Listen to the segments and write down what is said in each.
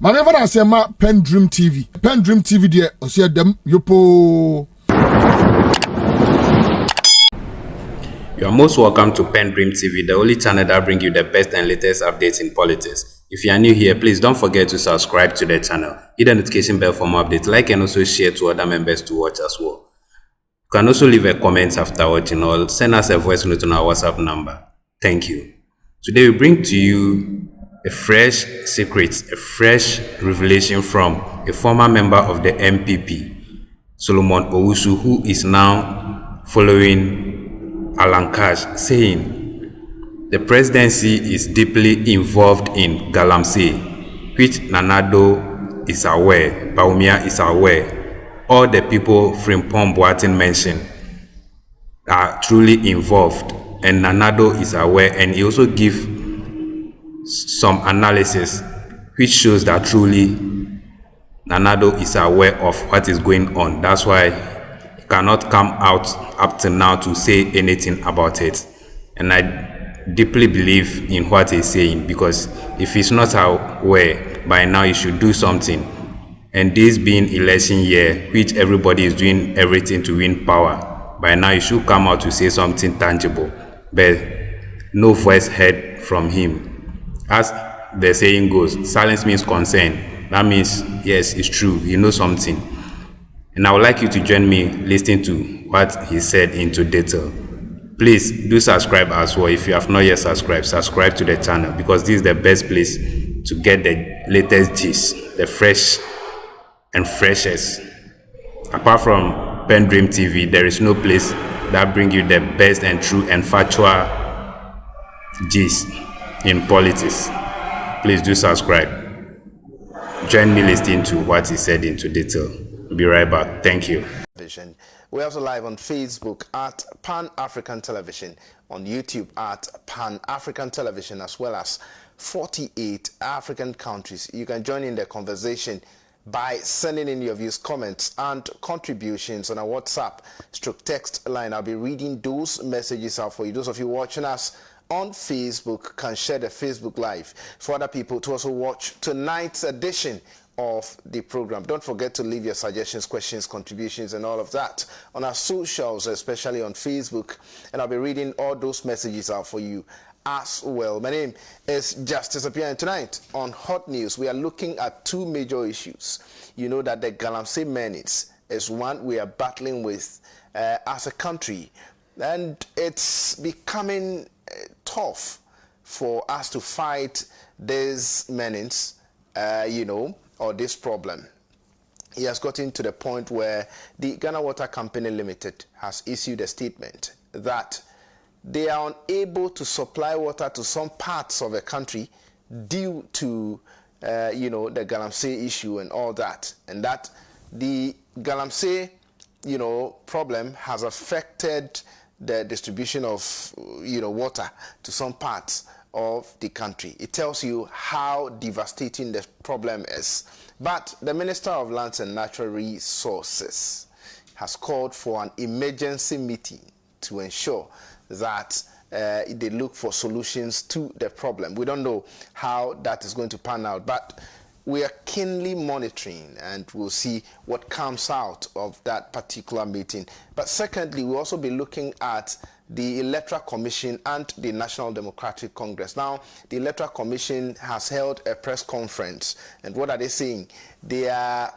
Maneva na sema PENDREAM TV. PENDREAM TV de osia dem yopo. You are most welcome to PENDREAM TV, the only channel that brings you the best and latest updates in politics. If you are new here, please don't forget to subscribe to the channel. Hit the notification bell for more updates. Like and also share to other members to watch as well. You can also leave a comment after watching or send us a voice note on our WhatsApp number. Thank you. Today we bring to you a fresh secret, a fresh revelation from a former member of the MPP, Solomon Owusu, who is now following Alan Cash, saying the presidency is deeply involved in Galamsey, which Nanado is aware, Bawumia is aware, all the people Frimpong Boateng mentioned are truly involved, and Nanado is aware, and he also gives some analysis which shows that truly Nanado is aware of what is going on. That's why cannot come out up to now to say anything about it, and I deeply believe in what he's saying, because if he's not aware by now, he should do something. And this being election year, which everybody is doing everything to win power, by now he should come out to say something tangible, but no voice heard from him. As the saying goes, silence means consent. That means yes, it's true, he knows something. And I would like you to join me listening to what he said into detail. Please do subscribe as well. If you have not yet subscribed, subscribe to the channel, because this is the best place to get the latest gist, the fresh and freshest. Apart from PENDREAM TV, there is no place that brings you the best and true and factual gist in politics. Please do subscribe. Join me listening to what he said into detail. We'll be right back. Thank you. We're also live on Facebook at Pan African Television, on YouTube at Pan African Television, as well as 48 African countries. You can join in the conversation by sending in your views, comments, and contributions on our WhatsApp / text line. I'll be reading those messages out for you. Those of you watching us on Facebook can share the Facebook Live for other people to also watch tonight's edition of the program. Don't forget to leave your suggestions, questions, contributions, and all of that on our socials, especially on Facebook, and I'll be reading all those messages out for you as well. My name is Justice Appiah, and tonight on Hot News we are looking at two major issues. You know that the Galamsey menace is one we are battling with as a country, and it's becoming tough for us to fight this menace, or this problem. It has gotten to the point where the Ghana Water Company Limited has issued a statement that they are unable to supply water to some parts of the country due to, the Galamsey issue and all that, and that the Galamsey, problem has affected the distribution of, water to some parts of the country. It tells you how devastating the problem is. But the Minister of Lands and Natural Resources has called for an emergency meeting to ensure that they look for solutions to the problem. We don't know how that is going to pan out, but we are keenly monitoring, and we'll see what comes out of that particular meeting. But secondly, we'll also be looking at the Electoral Commission and the National Democratic Congress. Now, the Electoral Commission has held a press conference, and what are they saying? They are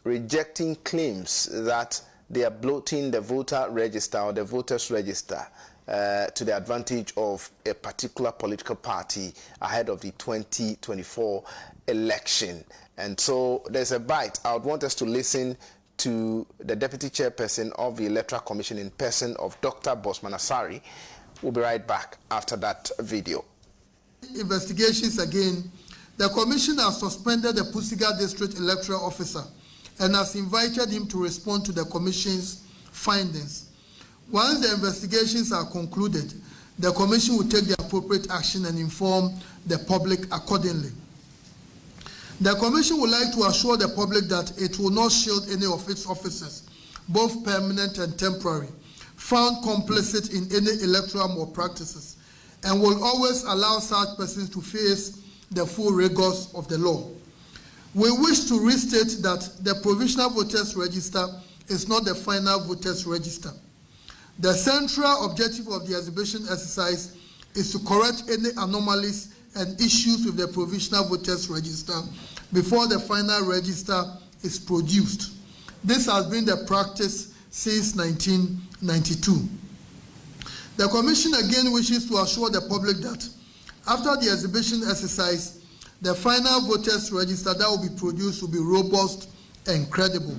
rejecting claims that they are bloating the voter register or the voters register to the advantage of a particular political party ahead of the 2024 election. And so there's a bite. I would want us to listen to the Deputy Chairperson of the Electoral Commission in person of Dr. Bosman Asari. We'll be right back after that video. Investigations again. The Commission has suspended the Pusiga District Electoral Officer and has invited him to respond to the Commission's findings. Once the investigations are concluded, the Commission will take the appropriate action and inform the public accordingly. The Commission would like to assure the public that it will not shield any of its officers, both permanent and temporary, found complicit in any electoral malpractices, and will always allow such persons to face the full rigors of the law. We wish to restate that the provisional voters register is not the final voters register. The central objective of the exhibition exercise is to correct any anomalies and issues with the provisional voters register before the final register is produced. This has been the practice since 1992. The Commission again wishes to assure the public that after the exhibition exercise, the final voters register that will be produced will be robust and credible.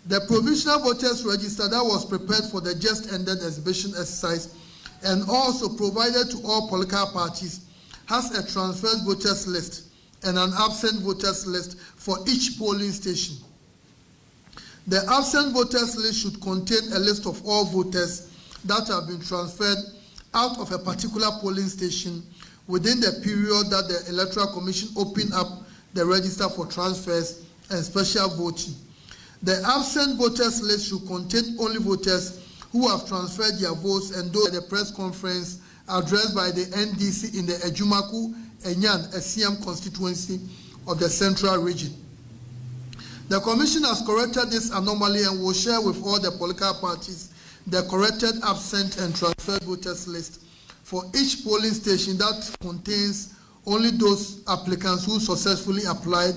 The provisional voters register that was prepared for the just ended exhibition exercise and also provided to all political parties has a transferred voters list and an absent voters list for each polling station. The absent voters list should contain a list of all voters that have been transferred out of a particular polling station within the period that the Electoral Commission opened up the register for transfers and special voting. The absent voters list should contain only voters who have transferred their votes and those at the press conference addressed by the NDC in the Ejumaku Enyan SCM constituency of the Central Region. The Commission has corrected this anomaly and will share with all the political parties the corrected absent and transferred voters list for each polling station that contains only those applicants who successfully applied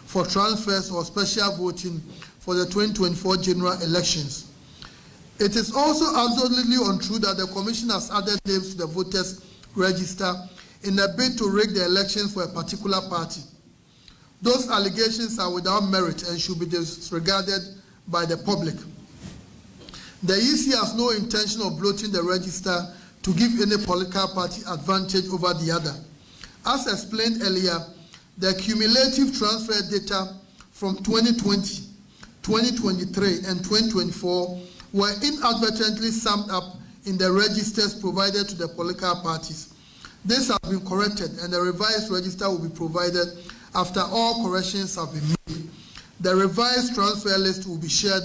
for transfers or special voting for the 2024 general elections. It is also absolutely untrue that the Commission has added names to the voters register in a bid to rig the elections for a particular party. Those allegations are without merit and should be disregarded by the public. The EC has no intention of bloating the register to give any political party advantage over the other. As explained earlier, the cumulative transfer data from 2020, 2023, and 2024 were inadvertently summed up in the registers provided to the political parties. This has been corrected and the revised register will be provided after all corrections have been made. The revised transfer list will be shared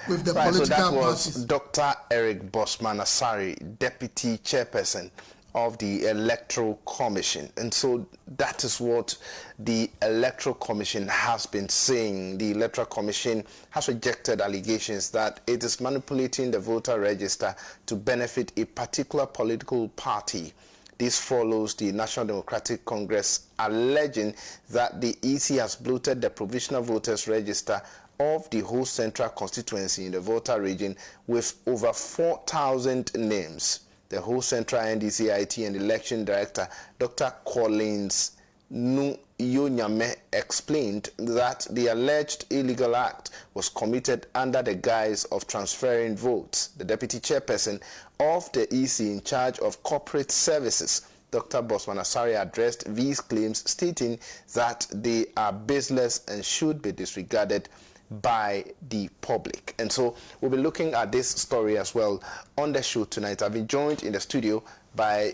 with the political so that was parties. Dr. Eric Bosman Asari, Deputy Chairperson of the Electoral Commission. And so that is what the Electoral Commission has been saying. The Electoral Commission has rejected allegations that it is manipulating the voter register to benefit a particular political party. This follows the National Democratic Congress alleging that the EC has bloated the provisional voters register of the whole central constituency in the voter region with over 4,000 names. The whole central NDC IT and election director, Dr. Collins Nuyonyame, explained that the alleged illegal act was committed under the guise of transferring votes. The deputy chairperson of the EC in charge of corporate services, Dr. Bosman Asari, addressed these claims, stating that they are baseless and should be disregarded by the public. And so we'll be looking at this story as well on the show tonight. I've been joined in the studio by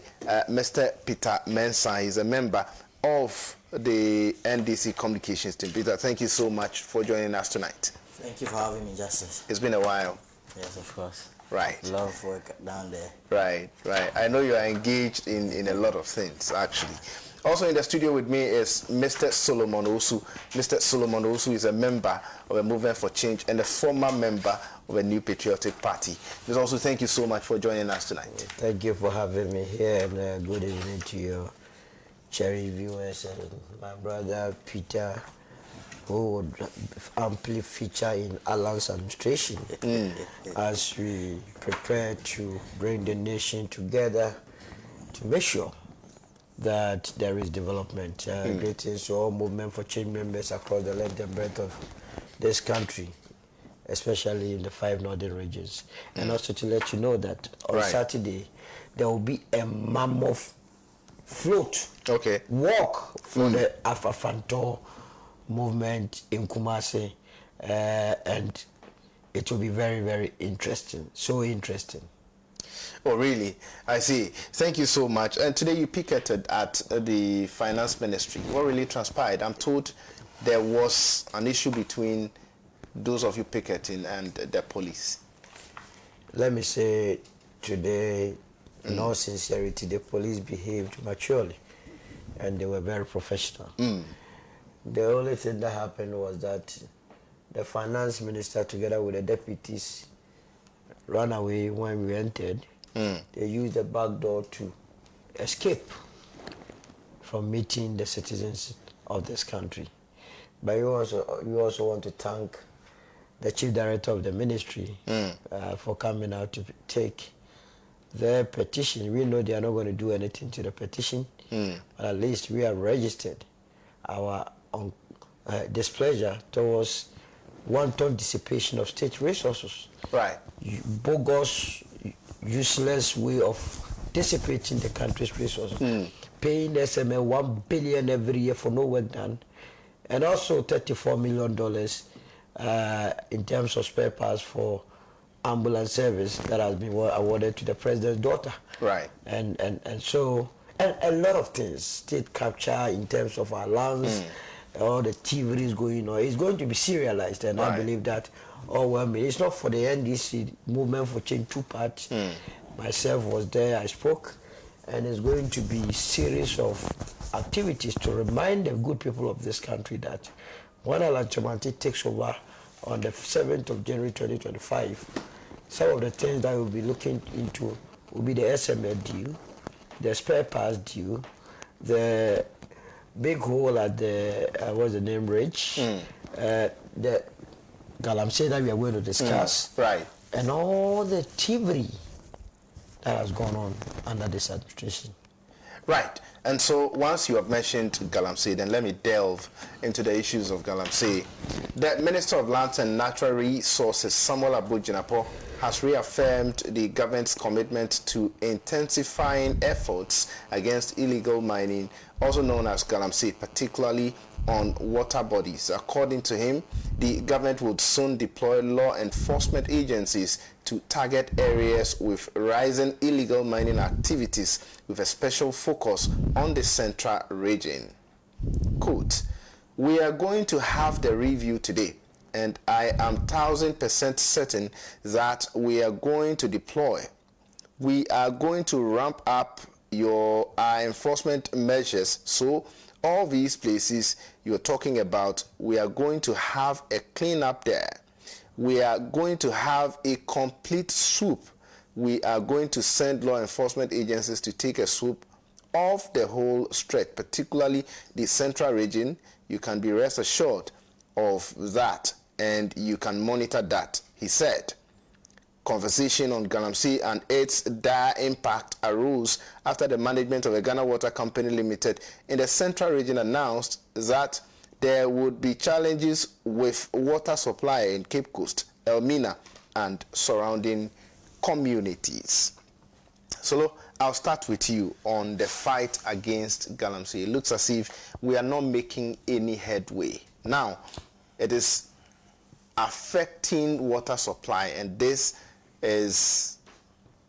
Mr. Peter Mensah. He's a member of the NDC communications team. Peter, thank you so much for joining us tonight. Thank you for having me, Justice. It's been a while. Yes, of course. Right. A lot of work down there. Right. I know you are engaged in a lot of things, actually. Also in the studio with me is Mr. Solomon Osu. Mr. Solomon Osu is a member of a Movement for Change and a former member of a New Patriotic Party. Mr. Osu, thank you so much for joining us tonight. Thank you for having me here, and good evening to your cherry viewers and my brother Peter, who would amply feature in Alan's administration as we prepare to bring the nation together to make sure that there is development. Greetings to all Movement for Change members across the length and breadth of this country, especially in the 5 northern regions. And also to let you know that on Saturday, there will be a mammoth float, walk for the Afafanto movement in Kumasi, and it will be very, very interesting. So interesting. Oh, really? I see. Thank you so much. And today you picketed at the Finance Ministry. What really transpired? I'm told there was an issue between those of you picketing and the police. Let me say today, in all sincerity, the police behaved maturely and they were very professional. The only thing that happened was that the finance minister, together with the deputies, ran away when we entered. They used the back door to escape from meeting the citizens of this country. But we also want to thank the chief director of the ministry for coming out to take their petition. We know they are not going to do anything to the petition, but at least we have registered our displeasure towards wanton dissipation of state resources. Right. Bogus, useless way of dissipating the country's resources. Paying SML 1 billion every year for no work done, and also $34 million in terms of spare parts for ambulance service that has been awarded to the president's daughter. Right. And so a lot of things, state capture in terms of our lands, all the thievery is going on. It's going to be serialized, and I believe that it's not for the NDC movement for change 2 parts. Myself was there, I spoke, and it's going to be a series of activities to remind the good people of this country that when Alan Chamanti takes over on the 7th of January 2025, some of the things that we'll be looking into will be the SML deal, the spare parts deal, the big hole at the, what's the name, Ridge, the Galamsey that we are going to discuss, right, and all the thievery that has gone on under this administration. Right. And so once you have mentioned Galamsey, then let me delve into the issues of Galamsey. The Minister of Lands and Natural Resources, Samuel Abu-Jinapor, has reaffirmed the government's commitment to intensifying efforts against illegal mining, also known as Galamsey, particularly on water bodies. According to him, the government would soon deploy law enforcement agencies to target areas with rising illegal mining activities, with a special focus on the central region. Quote, "We are going to have the review today, and I am 1000% certain that we are going to deploy. We are going to ramp up our enforcement measures. So all these places you're talking about, we are going to have a cleanup there. We are going to have a complete swoop. We are going to send law enforcement agencies to take a swoop of the whole stretch, particularly the central region. You can be rest assured of that, and you can monitor that," he said. Conversation on Galamsey and its dire impact arose after the management of the Ghana Water Company Limited in the central region announced that there would be challenges with water supply in Cape Coast, Elmina, and surrounding communities. So I'll start with you on the fight against Galamsey. It looks as if we are not making any headway. Now, it is affecting water supply, and this is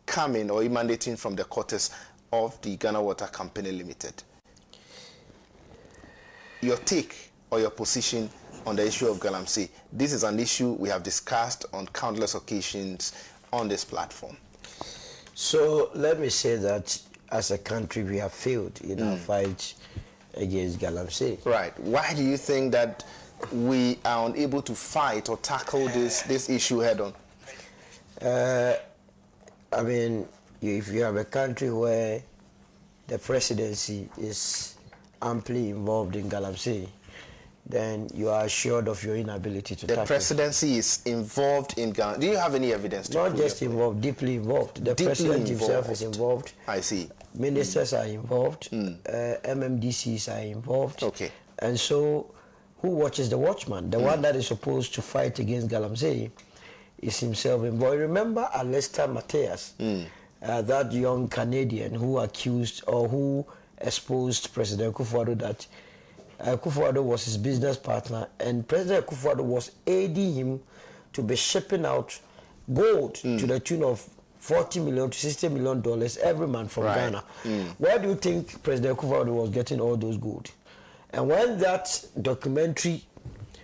coming or emanating from the quarters of the Ghana Water Company Limited. Your take or your position on the issue of Galamsey. This is an issue we have discussed on countless occasions on this platform. So let me say that as a country we have failed in our fight against Galamsey. Right. Why do you think that we are unable to fight or tackle this issue head on? I mean, if you have a country where the presidency is amply involved in Galamsey, then you are assured of your inability to tackle. The presidency is involved in Ghana. Do you have any evidence to Not just involved, deeply involved. The president himself is involved. I see. Ministers are involved. MMDCs are involved. Okay. And so, who watches the watchman? The one that is supposed to fight against Galamsey is himself involved. Remember Alester Matthias, that young Canadian who accused or who exposed President Akufo-Addo that Akufo-Addo was his business partner, and President Akufo-Addo was aiding him to be shipping out gold to the tune of $40 million to $60 million every month from Ghana. Where do you think President Akufo-Addo was getting all those gold? And when that documentary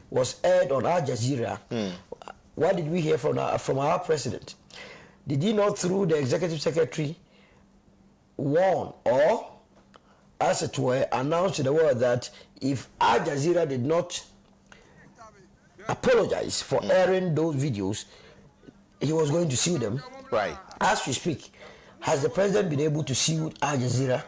was aired on Al Jazeera, what did we hear from our president? Did he not, through the executive secretary, warn or as it were, announced to the world that if Al Jazeera did not apologize for airing those videos, he was going to sue them. Right. As we speak, has the president been able to sue Al Jazeera?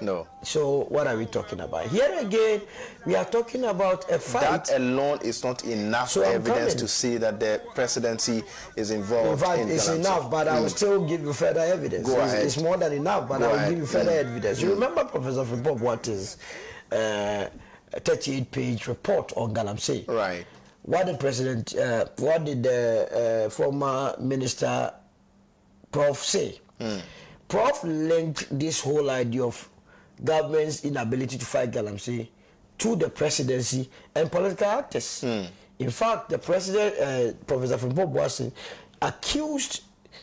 No. So what are we talking about? Here again, we are talking about a fight. That alone is not enough evidence to say that the presidency is involved. In fact, it's Galamsey. enough, but I will still give you further evidence. Go ahead. It's more than enough, but I will give you further evidence. You remember Professor Bob Waters' 38-page report on Galamsey? Right. What did the former minister Prof say? Prof linked this whole idea of government's inability to fight Galamsey to the presidency and political actors. In fact, the president, Professor Bob Waters, accused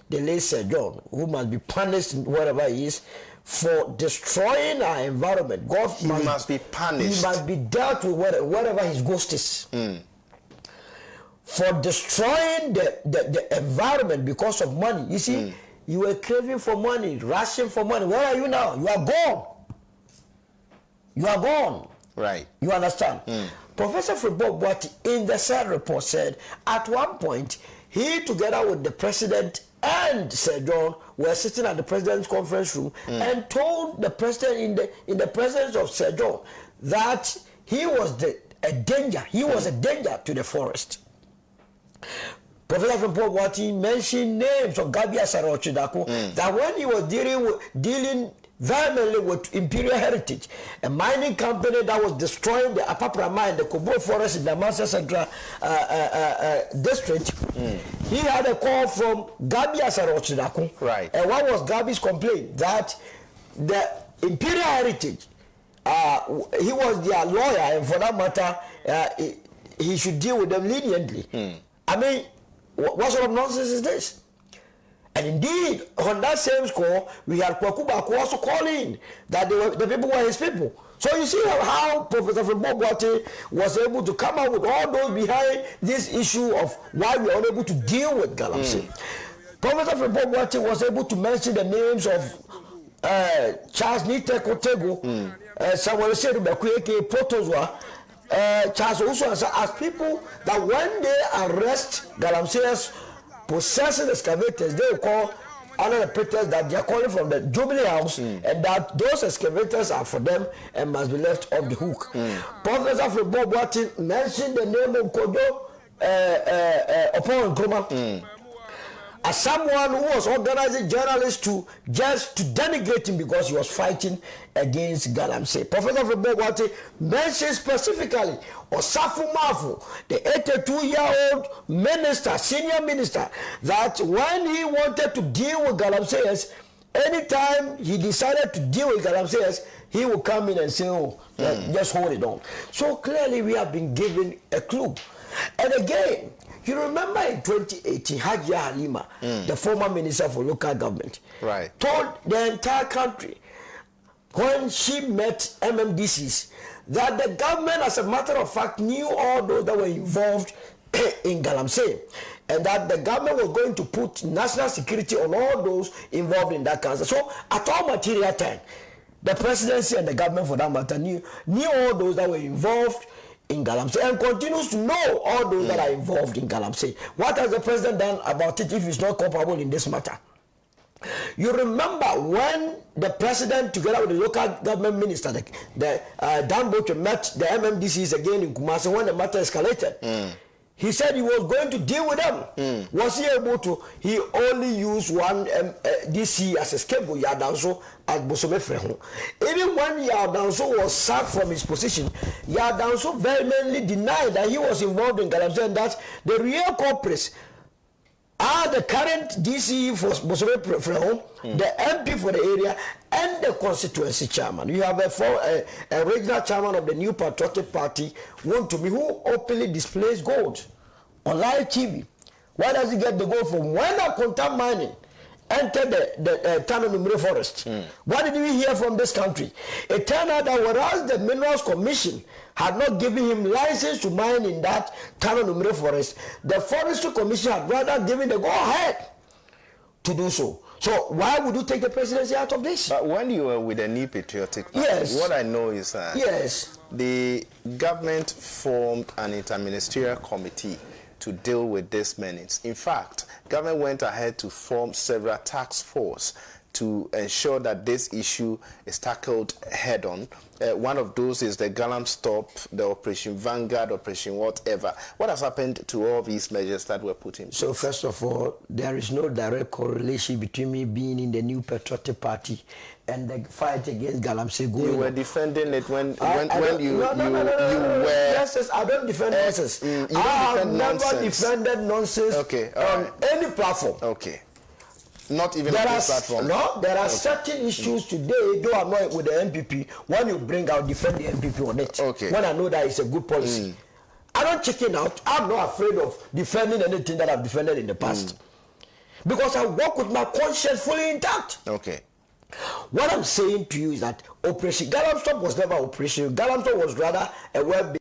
the late Sir John, who must be punished wherever he is, for destroying our environment. He must be punished. He must be dealt with wherever his ghost is. For destroying the environment because of money. You see, you were craving for money, rushing for money. Where are you now? You are gone. You are gone. Right. You understand? Professor Bob Waters in the said report said at one point he, together with the president and Sir John, were sitting at the president's conference room and told the president in the presence of Sir John that he was a danger. He was a danger to the forest. Professor Bob Waters mentioned names of Gabi Asaro-Chidako that when he was dealing vehemently with Imperial Heritage, a mining company that was destroying the Apapra mine, the Kobo forest in the Mansa Central district, he had a call from Gabi Asaro-Chidako. Right. And what was Gabi's complaint? That the Imperial Heritage, he was their lawyer, and for that matter, he should deal with them leniently. I mean, what sort of nonsense is this? And indeed, on that same score, we had Kwakuba also calling that the people were his people. So you see how Professor Bob Waters was able to come up with all those behind this issue of why we are unable to deal with Galamsey. Professor Bob Waters was able to mention the names of Charles Nite Kotego, Samuel Sedu Bekweke, Potozwa, Charles also as people that when they arrest Galamsey's possessing excavators, they will call under the pretext that they are calling from the Jubilee House and that those excavators are for them and must be left off the hook. Professor Bob Waters mentioned the name of Kodo Opon Nkrumah as someone who was organizing journalists to denigrate him because he was fighting against Galamsey. Professor Bob Waters mentioned specifically Osafu Mafu, the 82-year-old minister, senior minister, that when he wanted to deal with Galamseyers, anytime he decided to deal with Galamseyers, he would come in and say, oh, just hold it on. So clearly we have been given a clue. And again, you remember in 2018, Hajia Halima, the former minister for local government, told the entire country when she met MMDCs that the government, as a matter of fact, knew all those that were involved in Galamsey, and that the government was going to put national security on all those involved in that council. So at all material time, the presidency and the government, for that matter, knew all those that were involved in Galamsey and continues to know all those that are involved in Galamsey. What has the president done about it if he's not culpable in this matter? You remember when the president, together with the local government minister, Dan Boche, met the MMDCs again in Kumasi when the matter escalated. He said he was going to deal with them. Was he able to? He only used one DC as a scapegoat, Yadanso, at Bosome Frehu. Even when Yadanso was sacked from his position, Yadanso vehemently denied that he was involved in Galamsey and that the real culprits are the current DC for Bosome Frehu, the MP for the area, and the constituency chairman. You have a regional chairman of the New Patriotic Party, Wontumi, who openly displays gold on live TV. Why does he get the gold from? When a contact mining entered the Tano Numere forest, what did we hear from this country? It turned out that whereas the Minerals Commission had not given him license to mine in that Tano Numere forest, the Forestry Commission had rather given the go-ahead to do so. So why would you take the presidency out of this? But when you were with the New Patriotic Party, yes, what I know is that yes, the government formed an interministerial committee to deal with this menace. In fact, government went ahead to form several task force to ensure that this issue is tackled head on. One of those is the Galam Stop, the Operation Vanguard, Operation whatever. What has happened to all these measures that were put in place? So first of all, there is no direct correlation between me being in the New Patriotic Party and the fight against Galamsey going. You were defending it when you were. Yes, I don't defend nonsense. I have never defended nonsense on any platform. Okay. Not even on this platform. No, there are certain issues today, though I'm not with the MPP, when you bring out, defend the MPP on it. Okay. When I know that it's a good policy. I don't chicken out. I'm not afraid of defending anything that I've defended in the past. Because I work with my conscience fully intact. Okay. What I'm saying to you is that Operation Galamstop was never Operation. Galamstop was rather a web.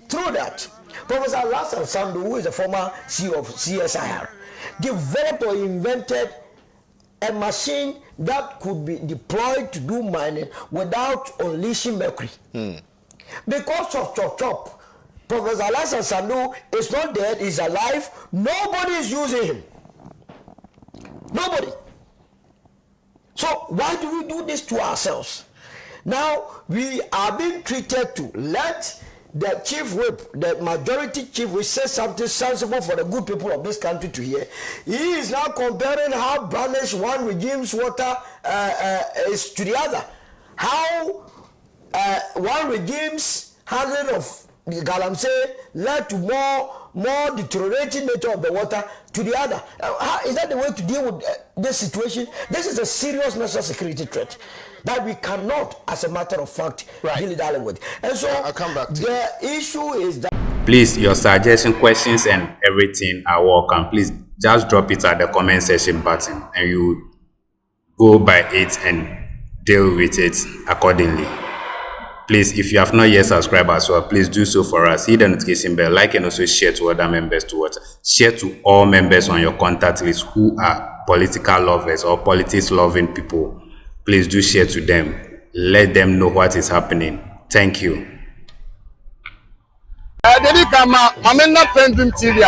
Through that, Professor Lassar Sandu, who is the former CEO of CSIR, developed or invented a machine that could be deployed to do mining without unleashing mercury. Because of chop, Professor Lassar Sandu is not dead, he's alive. Nobody is using him. Nobody. So why do we do this to ourselves? Now we are being treated to let the chief whip, the majority chief whip, say something sensible for the good people of this country to hear. He is now comparing how brandished one regime's water is to the other. How one regime's handling of the Galamsey led to more deteriorating nature of the water to the other. How is that the way to deal with this situation? This is a serious national security threat that we cannot, as a matter of fact, deal with. And so I'll come back to the issue is that. Please, your suggestion, questions, and everything are welcome. Please just drop it at the comment section button, and you go by it and deal with it accordingly. Please, if you have not yet subscribed as well, please do so for us. Hit the notification bell, like, and also share to other members to watch. Share to all members on your contact list who are political lovers or politics loving people. Please do share to them. Let them know what is happening. Thank you. PENDREAM TV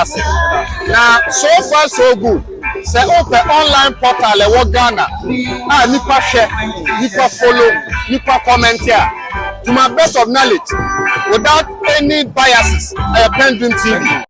now, so far so good. Say open online portal e Ghana. Nipa share, nipa follow, nipa comment here. To my best of knowledge, without any biases, PENDREAM TV.